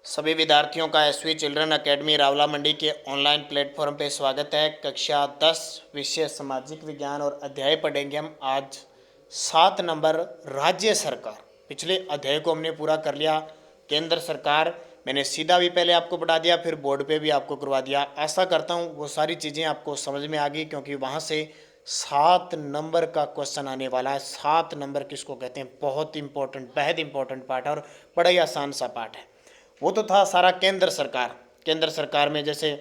सभी विद्यार्थियों का एसवी चिल्ड्रन एकेडमी रावला मंडी के ऑनलाइन प्लेटफॉर्म पे स्वागत है। कक्षा 10 विषय सामाजिक विज्ञान और अध्याय पढ़ेंगे हम आज 7 नंबर राज्य सरकार। पिछले अध्याय को हमने पूरा कर लिया। केंद्र सरकार मैंने सीधा भी पहले आपको पढ़ा दिया, फिर बोर्ड पे भी आपको करवा दिया। आशा करता हूँ वो सारी चीज़ें आपको समझ में आ गई, क्योंकि वहाँ से 7 नंबर का क्वेश्चन आने वाला है। 7 नंबर किसको कहते हैं, बहुत इंपॉर्टेंट, बेहद इंपॉर्टेंट पार्ट है और बड़ा ही आसान सा पार्ट है। वो तो था सारा केंद्र सरकार। केंद्र सरकार में जैसे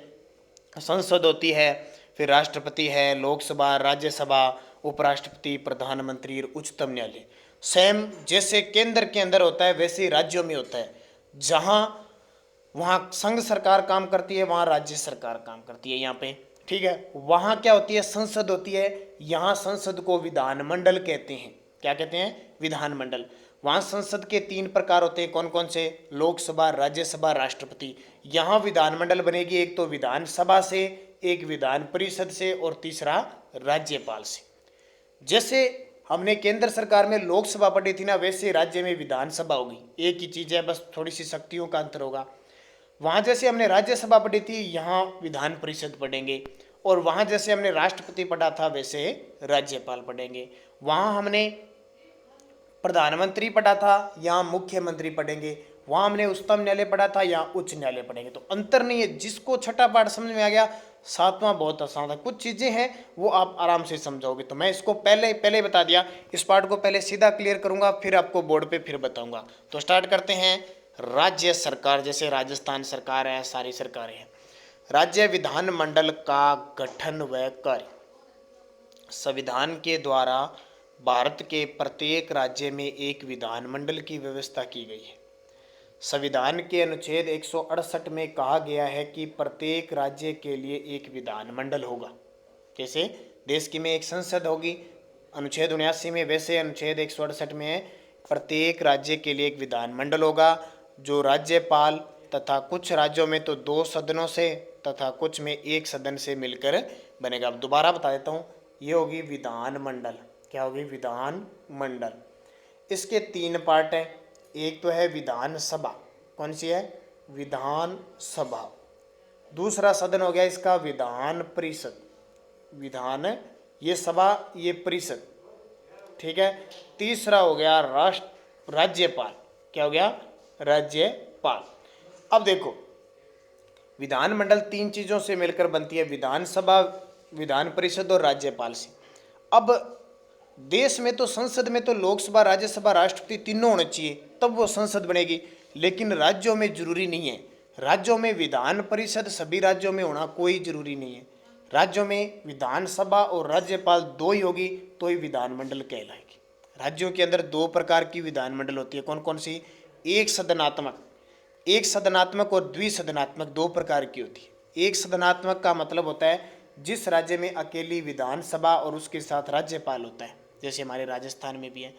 संसद होती है, फिर राष्ट्रपति है, लोकसभा, राज्यसभा, उपराष्ट्रपति, प्रधानमंत्री और उच्चतम न्यायालय। सेम जैसे केंद्र के अंदर होता है वैसे ही राज्यों में होता है। जहाँ वहाँ संघ सरकार काम करती है, वहाँ राज्य सरकार काम करती है। यहाँ पे ठीक है, वहाँ क्या होती है, संसद होती है। यहाँ संसद को विधानमंडल कहते हैं। क्या कहते हैं, विधानमंडल। वहाँ संसद के 3 प्रकार होते हैं। कौन कौन से, लोकसभा, राज्यसभा, राष्ट्रपति। यहाँ विधानमंडल बनेगी, एक तो विधानसभा से, एक विधान परिषद से और तीसरा राज्यपाल से। जैसे हमने केंद्र सरकार में लोकसभा पढ़ी थी ना, वैसे राज्य में विधानसभा होगी। एक ही चीज़ है, बस थोड़ी सी शक्तियों का अंतर होगा। वहाँ जैसे हमने राज्यसभा पढ़ी थी, यहाँ विधान परिषद पढ़ेंगे। और वहाँ जैसे हमने राष्ट्रपति पढ़ा था, वैसे राज्यपाल पढ़ेंगे। वहाँ हमने प्रधानमंत्री पढ़ा था, यहाँ मुख्यमंत्री पढ़ेंगे। वहाँ हमने उच्चतम न्यायालय पढ़ा था, यहाँ उच्च न्यायालय पढ़ेंगे। तो अंतर नहीं है। जिसको छठा पाठ समझ में आ गया, सातवां बहुत आसान था। कुछ चीज़ें हैं वो आप आराम से समझोगे। तो मैं इसको पहले बता दिया। इस पार्ट को पहले सीधा क्लियर करूंगा, फिर आपको बोर्ड पे फिर बताऊंगा। तो स्टार्ट करते हैं। राज्य सरकार, जैसे राजस्थान सरकार है, सारी सरकारें हैं। राज्य विधानमंडल का गठन व कार्य। संविधान के द्वारा भारत के प्रत्येक राज्य में एक विधानमंडल की व्यवस्था की गई है। संविधान के अनुच्छेद 168 में कहा गया है कि प्रत्येक राज्य के लिए एक विधानमंडल होगा। जैसे देश की में एक संसद होगी अनुच्छेद 79 में, वैसे अनुच्छेद 168 में प्रत्येक राज्य के लिए एक विधानमंडल होगा, जो राज्यपाल तथा कुछ राज्यों में तो 2 सदनों से तथा कुछ में 1 सदन से मिलकर बनेगा। अब दोबारा बता देता हूँ, ये होगी विधानमंडल। क्या होगी, विधानमंडल। इसके 3 पार्ट हैं। एक तो है विधानसभा। कौन सी है, विधानसभा। दूसरा सदन हो गया इसका विधान परिषद। विधान, ये सभा, ये परिषद। ठीक है। तीसरा हो गया राज्यपाल। क्या हो गया, राज्यपाल। अब देखो, विधानमंडल 3 चीजों से मिलकर बनती है, विधानसभा, विधान परिषद और राज्यपाल से। अब देश में तो संसद में तो लोकसभा, राज्यसभा, राष्ट्रपति तीनों होने चाहिए, तब वो संसद बनेगी। लेकिन राज्यों में जरूरी नहीं है। राज्यों में विधान परिषद सभी राज्यों में होना कोई जरूरी नहीं है। राज्यों में विधानसभा और राज्यपाल 2 ही होगी तो ही विधानमंडल कहलाएगी। राज्यों के अंदर 2 प्रकार की विधानमंडल होती है। कौन कौन सी, एक सदनात्मक और द्विसदनात्मक 2 प्रकार की होती है। एक सदनात्मक का मतलब होता है जिस राज्य में अकेली विधानसभा और उसके साथ राज्यपाल होता है, जैसे हमारे राजस्थान में भी है।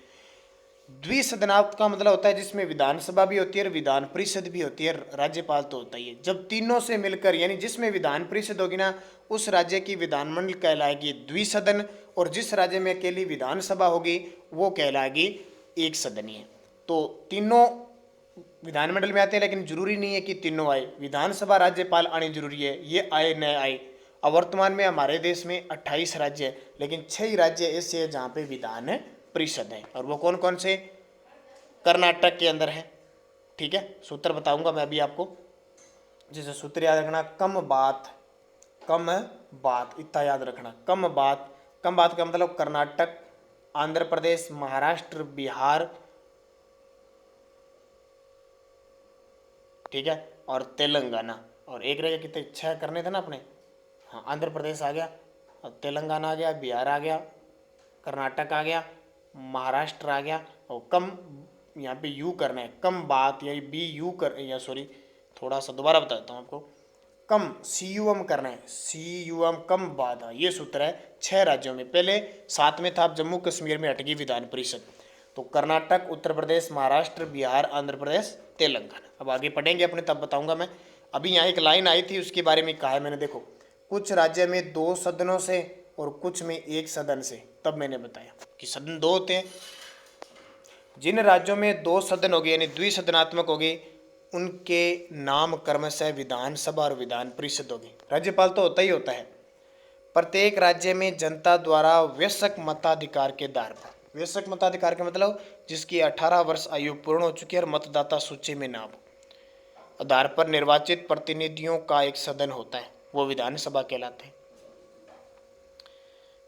द्विसदनात्मक का मतलब होता है जिसमें विधानसभा भी होती है और विधान परिषद भी होती है, राज्यपाल तो होता ही है। जब तीनों से मिलकर, यानी जिसमें विधान परिषद होगी ना, उस राज्य की विधानमंडल कहलाएगी द्विसदन, और जिस राज्य में अकेली विधानसभा होगी वो कहलाएगी एक सदनीय। तो तीनों विधानमंडल में आते हैं, लेकिन जरूरी नहीं है कि तीनों आए। विधानसभा, राज्यपाल आनी जरूरी है, ये आए न आए। अब वर्तमान में हमारे देश में 28 राज्य है, लेकिन 6 ही राज्य ऐसे हैं जहाँ पे विधान परिषद है। और वो कौन कौन से, कर्नाटक के अंदर है। ठीक है, सूत्र बताऊंगा मैं अभी आपको। जैसे सूत्र याद रखना, कम बात, इतना याद रखना। कम बात का मतलब कर्नाटक, आंध्र प्रदेश, महाराष्ट्र, बिहार, ठीक है, और तेलंगाना। और एक रह गया, कितने 6 करने थे ना अपने। हाँ, आंध्र प्रदेश आ गया, और तेलंगाना आ गया, बिहार आ गया, कर्नाटक आ गया, महाराष्ट्र आ गया। और कम, यहाँ पे यू करना है, कम बात, या बी यू कर, या सॉरी, थोड़ा सा दोबारा बताता हूँ आपको। कम, CUM करना है, CUM, कम बात। ये सूत्र है 6 राज्यों में। पहले 7 में था, अब जम्मू कश्मीर में हटगी विधान परिषद। तो कर्नाटक, उत्तर प्रदेश, महाराष्ट्र, बिहार, आंध्र प्रदेश, तेलंगाना। अब आगे पढ़ेंगे अपने, तब बताऊंगा मैं। अभी यहाँ एक लाइन आई थी, उसके बारे में कहा है मैंने। देखो, कुछ राज्य में 2 सदनों से और कुछ में 1 सदन से। तब मैंने बताया कि सदन 2 होते हैं। जिन राज्यों में 2 सदन हो गए, यानी द्विसदनात्मक हो गए, उनके नाम क्रमशः विधानसभा और विधान परिषद होगी। राज्यपाल तो होता ही होता है। प्रत्येक राज्य में जनता द्वारा वयस्क मताधिकार के आधार पर, वयस्क मताधिकार के मतलब जिसकी 18 वर्ष आयु पूर्ण हो चुकी है और मतदाता सूची में नाम हो, आधार पर निर्वाचित प्रतिनिधियों का एक सदन होता है, वो विधानसभा कहलाते हैं।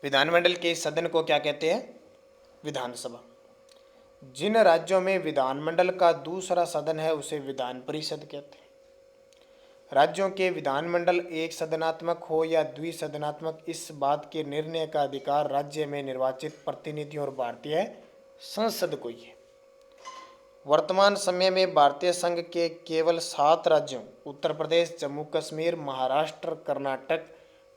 विधानमंडल के इस सदन को क्या कहते हैं? विधानसभा। जिन राज्यों में विधानमंडल का दूसरा सदन है उसे विधान परिषद कहते हैं। राज्यों के विधानमंडल एक सदनात्मक हो या द्विसदनात्मक, इस बात के निर्णय का अधिकार राज्य में निर्वाचित प्रतिनिधियों और भारतीय संसद को ही है। वर्तमान समय में भारतीय संघ के केवल 7 राज्यों उत्तर प्रदेश, जम्मू कश्मीर, महाराष्ट्र, कर्नाटक,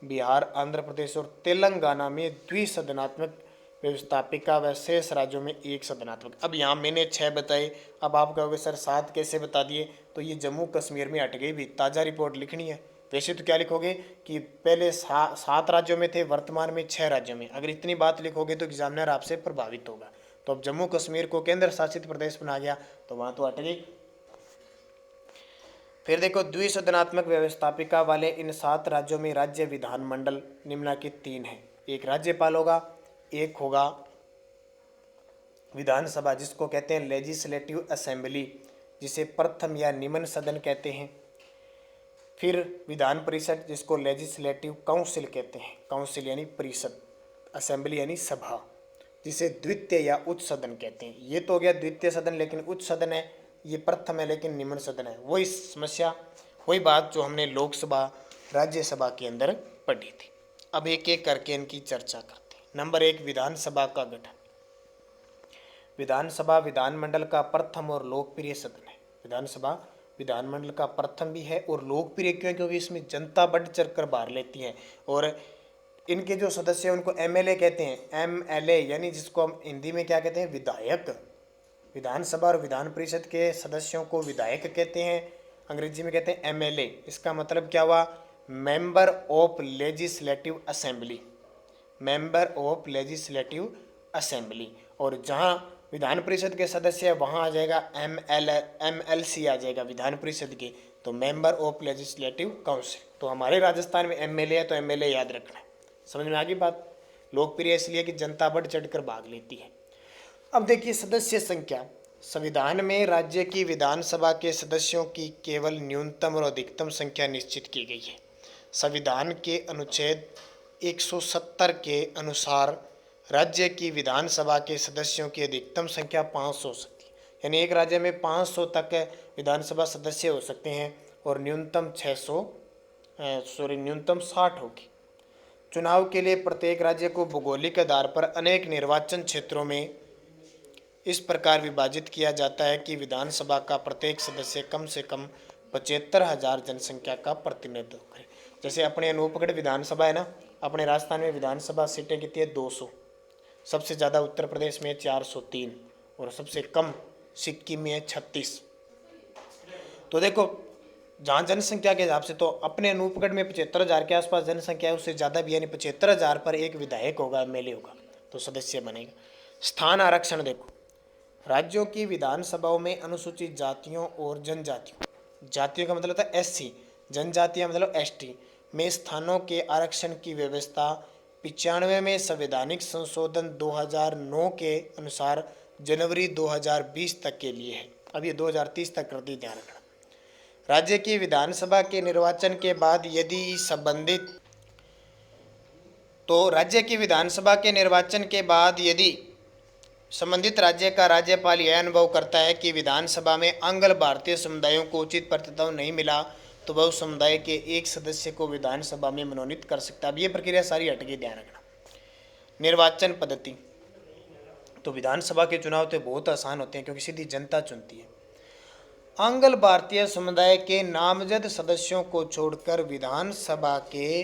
बिहार, आंध्र प्रदेश और तेलंगाना में द्विसदनात्मक व्यवस्थापिका व शेष राज्यों में एक सदनात्मक। अब यहाँ मैंने 6 बताए, अब आप कहोगे सर 7 कैसे बता दिए? तो ये जम्मू कश्मीर में हट गई भी, ताज़ा रिपोर्ट लिखनी है। वैसे तो क्या लिखोगे कि पहले 7 राज्यों में थे, वर्तमान में 6 राज्यों में। अगर इतनी बात लिखोगे तो एग्जामिनर आपसे प्रभावित होगा। तो अब जम्मू कश्मीर को केंद्र शासित प्रदेश बना गया तो वहाँ तो हट गई। फिर देखो, द्विसदनात्मक व्यवस्थापिका वाले इन 7 राज्यों में राज्य विधानमंडल निम्नलिखित 3 है। एक राज्यपाल होगा, एक होगा विधानसभा जिसको कहते हैं लेजिस्लेटिव असेंबली, जिसे प्रथम या निम्न सदन कहते हैं। फिर विधान परिषद जिसको लेजिस्लेटिव काउंसिल कहते हैं, काउंसिल यानी परिषद, असेंबली यानी सभा, जिसे द्वितीय या उच्च सदन कहते हैं। ये तो हो गया द्वितीय सदन, लेकिन उच्च सदन है, ये प्रथम है लेकिन निम्न सदन है। वही समस्या, वही बात जो हमने लोकसभा राज्यसभा के अंदर पढ़ी थी। अब एक एक करके इनकी चर्चा करते हैं। नंबर 1, विधानसभा का गठन। विधानसभा विधानमंडल का प्रथम और लोकप्रिय सदन है। विधानसभा विधानमंडल का प्रथम भी है और लोकप्रिय क्यों? क्योंकि इसमें जनता बढ़ चढ़ कर भाग लेती है और इनके जो सदस्य हैं उनको एमएलए कहते हैं। एमएलए यानी जिसको हम हिंदी में क्या कहते हैं? विधायक। विधानसभा और विधान परिषद के सदस्यों को विधायक कहते हैं, अंग्रेजी में कहते हैं एमएलए। इसका मतलब क्या हुआ? Member of legislative assembly, member of legislative assembly. और जहाँ विधान परिषद के सदस्य है वहाँ आ जाएगा एमएलसी आ जाएगा विधान परिषद के, तो मेंबर ऑफ लेजिस्लेटिव काउंसिल। तो हमारे राजस्थान में एमएलए है तो एमएलए याद रखना है। समझ में आ गई बात? लोकप्रिय इसलिए कि जनता बढ़ चढ़कर भाग लेती है। अब देखिए सदस्य संख्या। संविधान में राज्य की विधानसभा के सदस्यों की केवल न्यूनतम और अधिकतम संख्या निश्चित की गई है। संविधान के अनुच्छेद 170 के अनुसार राज्य की विधानसभा के सदस्यों की अधिकतम संख्या 500 हो सकती है, यानी एक राज्य में 500 तक विधानसभा सदस्य हो सकते हैं और न्यूनतम 60 होगी। चुनाव के लिए प्रत्येक राज्य को भौगोलिक आधार पर अनेक निर्वाचन क्षेत्रों में इस प्रकार विभाजित किया जाता है कि विधानसभा का प्रत्येक सदस्य कम से कम 75,000 जनसंख्या का प्रतिनिधित्व करे। जैसे अपने अनूपगढ़ विधानसभा है ना, अपने राजस्थान में विधानसभा सीटें कितनी है? 200। सबसे ज़्यादा उत्तर प्रदेश में 403 और सबसे कम सिक्किम में है 36। तो देखो जहाँ जनसंख्या के हिसाब से तो अपने अनूपगढ़ में 75,000 के आसपास जनसंख्या है, उससे ज़्यादा भी यानी 75,000 पर एक विधायक होगा, एमएलए होगा, तो सदस्य बनेगा। स्थान आरक्षण देखो, राज्यों की विधानसभाओं में अनुसूचित जातियों और जनजातियों, जातियों का मतलब था एससी, जनजातियाँ मतलब एसटी में स्थानों के आरक्षण की व्यवस्था 95 में संवैधानिक संशोधन 2009 के अनुसार जनवरी 2020 तक के लिए है। अब ये 2030 तक कर दी, ध्यान रखना। राज्य की विधानसभा के निर्वाचन के बाद यदि संबंधित राज्य का राज्यपाल यह अनुभव करता है कि विधानसभा में आंग्ल भारतीय समुदायों को उचित प्रतिनिधित्व नहीं मिला तो वह उस समुदाय के एक सदस्य को विधानसभा में मनोनीत कर सकता है। अब ये प्रक्रिया सारी हट गई, ध्यान रखना। निर्वाचन पद्धति, तो विधानसभा के चुनाव तो बहुत आसान होते हैं क्योंकि सीधी जनता चुनती है। आंग्ल भारतीय समुदाय के नामजद सदस्यों को छोड़कर विधानसभा के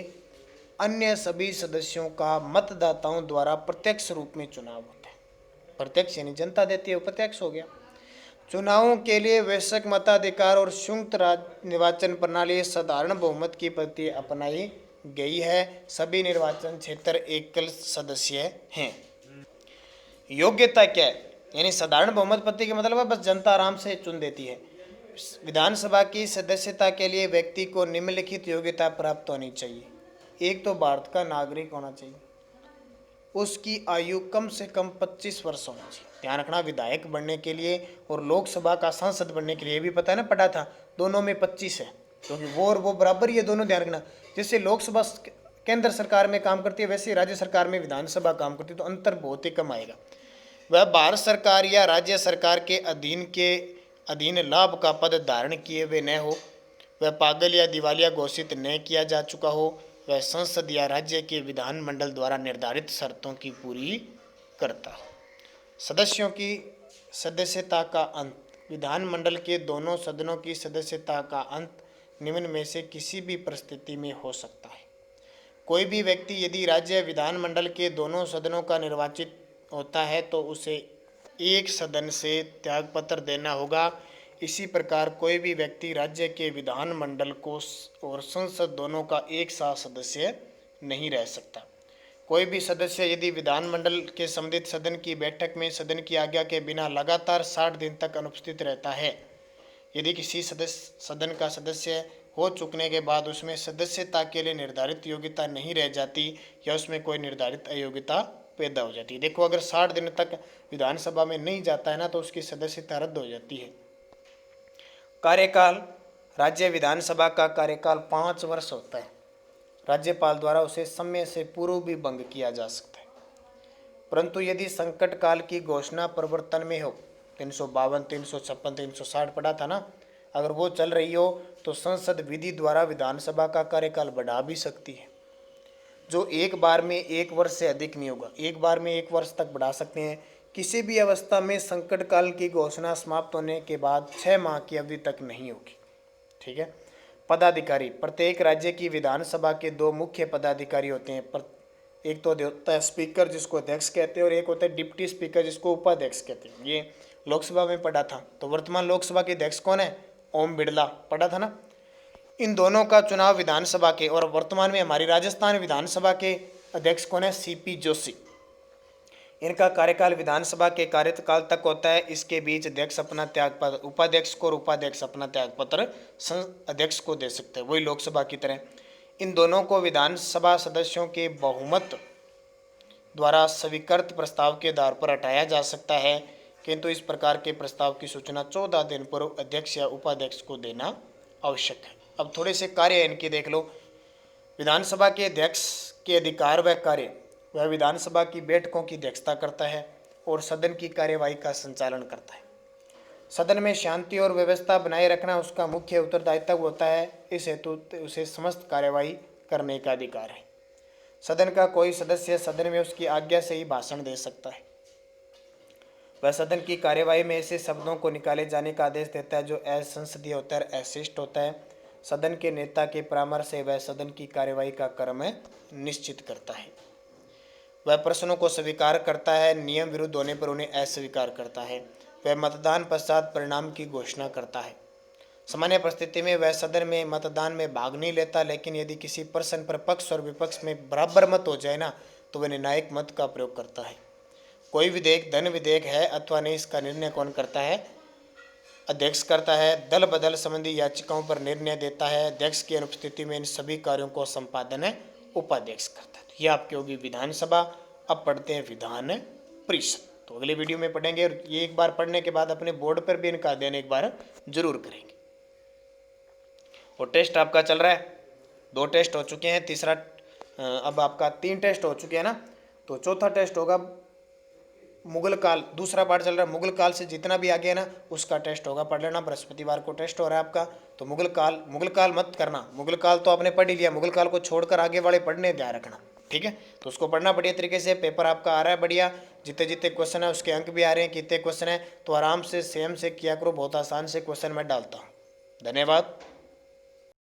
अन्य सभी सदस्यों का मतदाताओं द्वारा प्रत्यक्ष रूप में चुनाव होता है। प्रत्यक्ष यानी जनता देती है, प्रत्यक्ष हो गया। चुनावों के लिए वैश्विक मताधिकार और संयुक्त निर्वाचन प्रणाली साधारण बहुमत की पद्धति अपनाई गई है। सभी निर्वाचन क्षेत्र एकल सदस्य हैं। योग्यता क्या है? यानी साधारण बहुमत पद्धति का मतलब है बस जनता आराम से चुन देती है। विधानसभा की सदस्यता के लिए व्यक्ति को निम्नलिखित योग्यता प्राप्त होनी चाहिए। एक तो भारत का नागरिक होना चाहिए, उसकी आयु कम से कम 25 वर्ष होनी चाहिए। ध्यान रखना, विधायक बनने के लिए और लोकसभा का सांसद बनने के लिए भी पता है ना, पढ़ा था, दोनों में 25 है, क्योंकि वो और वो बराबर ही है दोनों। ध्यान रखना, जैसे लोकसभा केंद्र सरकार में काम करती है वैसे राज्य सरकार में विधानसभा काम करती है, तो अंतर बहुत ही कम आएगा। वह भारत सरकार या राज्य सरकार के अधीन लाभ का पद धारण किए हुए न हो, वह पागल या दिवालिया घोषित न किया जा चुका हो, वह संसद या राज्य के विधानमंडल द्वारा निर्धारित शर्तों की पूरी करता हो। सदस्यों की सदस्यता का अंत। विधानमंडल के दोनों सदनों की सदस्यता का अंत निम्न में से किसी भी परिस्थिति में हो सकता है। कोई भी व्यक्ति यदि राज्य विधानमंडल के दोनों सदनों का निर्वाचित होता है तो उसे एक सदन से त्यागपत्र देना होगा। इसी प्रकार कोई भी व्यक्ति राज्य के विधानमंडल को और संसद दोनों का एक साथ सदस्य नहीं रह सकता। कोई भी सदस्य यदि विधानमंडल के संबंधित सदन की बैठक में सदन की आज्ञा के बिना लगातार 60 दिन तक अनुपस्थित रहता है, यदि किसी सदन का सदस्य हो चुकने के बाद उसमें सदस्यता के लिए निर्धारित योग्यता नहीं रह जाती या उसमें कोई निर्धारित अयोग्यता पैदा हो जाती है। देखो, अगर 60 दिन तक विधानसभा में नहीं जाता है ना, तो उसकी सदस्यता रद्द हो जाती है। कार्यकाल। राज्य विधानसभा का कार्यकाल 5 वर्ष होता है। राज्यपाल द्वारा उसे समय से पूर्व भी भंग किया जा सकता है, परंतु यदि संकट काल की घोषणा प्रवर्तन में हो, 352, 356, 360 पढ़ा था ना, अगर वो चल रही हो तो संसद विधि द्वारा विधानसभा का कार्यकाल बढ़ा भी सकती है, जो एक बार में 1 वर्ष से अधिक नहीं होगा। एक बार में 1 वर्ष तक बढ़ा सकते हैं। किसी भी अवस्था में संकट काल की घोषणा समाप्त होने के बाद 6 माह की अवधि तक नहीं होगी। ठीक है। पदाधिकारी। प्रत्येक राज्य की विधानसभा के 2 मुख्य पदाधिकारी होते हैं। एक तो होता है स्पीकर जिसको अध्यक्ष कहते हैं, और एक होता है डिप्टी स्पीकर जिसको उपाध्यक्ष कहते हैं। ये लोकसभा में पढ़ा था। तो वर्तमान लोकसभा के अध्यक्ष कौन है? ओम बिरला, पढ़ा था ना। इन दोनों का चुनाव विधानसभा के, और वर्तमान में हमारी राजस्थान विधानसभा के अध्यक्ष कौन है? सीपी जोशी। इनका कार्यकाल विधानसभा के कार्यकाल तक होता है। इसके बीच अध्यक्ष अपना त्यागपत्र उपाध्यक्ष को और उपाध्यक्ष अपना त्यागपत्र अध्यक्ष को दे सकते हैं, वही लोकसभा की तरह। इन दोनों को विधानसभा सदस्यों के बहुमत द्वारा स्वीकृत प्रस्ताव के आधार पर हटाया जा सकता है, किंतु इस प्रकार के प्रस्ताव की सूचना 14 दिन पूर्व अध्यक्ष या उपाध्यक्ष को देना आवश्यक है। अब थोड़े से कार्य इनके देख लो। विधानसभा के अध्यक्ष के अधिकार व कार्य। वह विधानसभा की बैठकों की अध्यक्षता करता है और सदन की कार्यवाही का संचालन करता है। सदन में शांति और व्यवस्था बनाए रखना उसका मुख्य उत्तरदायित्व होता है। इस हेतु उसे समस्त कार्यवाही करने का अधिकार है। सदन का कोई सदस्य सदन में उसकी आज्ञा से ही भाषण दे सकता है। वह सदन की कार्यवाही में ऐसे शब्दों को निकाले जाने का आदेश देता है जो असंसदीय होता है, अशिष्ट होता है। सदन के नेता के परामर्श से वह सदन की कार्यवाही का क्रम निश्चित करता है। वह प्रश्नों को स्वीकार करता है, नियम विरुद्ध होने पर उन्हें अस्वीकार करता है। वह मतदान पश्चात परिणाम की घोषणा करता है। सामान्य परिस्थिति में वह सदन में मतदान में भाग नहीं लेता, लेकिन यदि किसी प्रश्न पर पक्ष और विपक्ष में बराबर मत हो जाए ना, तो वह निर्णायक मत का प्रयोग करता है। कोई विधेयक धन विधेयक है अथवा नहीं, इसका निर्णय कौन करता है? अध्यक्ष करता है। दल बदल संबंधी याचिकाओं पर निर्णय देता है। अध्यक्ष की अनुपस्थिति में इन सभी कार्यों को संपादन उपाध्यक्ष करता है। ये आपकी होगी विधानसभा। अब पढ़ते हैं विधान परिषद। तो अगले वीडियो में पढ़ेंगे, और ये एक बार पढ़ने के बाद अपने बोर्ड पर भी इनका अध्ययन एक बार जरूर करेंगे। और टेस्ट आपका चल रहा है, 2 टेस्ट हो चुके हैं, तीसरा अब आपका 3 टेस्ट हो चुके हैं ना, तो चौथा टेस्ट होगा मुगल काल। दूसरा पार्ट चल रहा है मुगल काल से जितना भी आगे है ना उसका टेस्ट होगा, पढ़ लेना। बृहस्पतिवार को टेस्ट हो रहा है आपका। तो मुगल काल मत करना, मुगल काल तो आपने पढ़ ही लिया, मुगल काल को छोड़कर आगे वाले पढ़ने ध्यान रखना, ठीक है। तो उसको पढ़ना बढ़िया तरीके से। पेपर आपका आ रहा है बढ़िया, जितने जितने क्वेश्चन है उसके अंक भी आ रहे हैं, कितने क्वेश्चन है, तो आराम से सेम से किया करो, बहुत आसान से क्वेश्चन मैं डालता हूँ। धन्यवाद।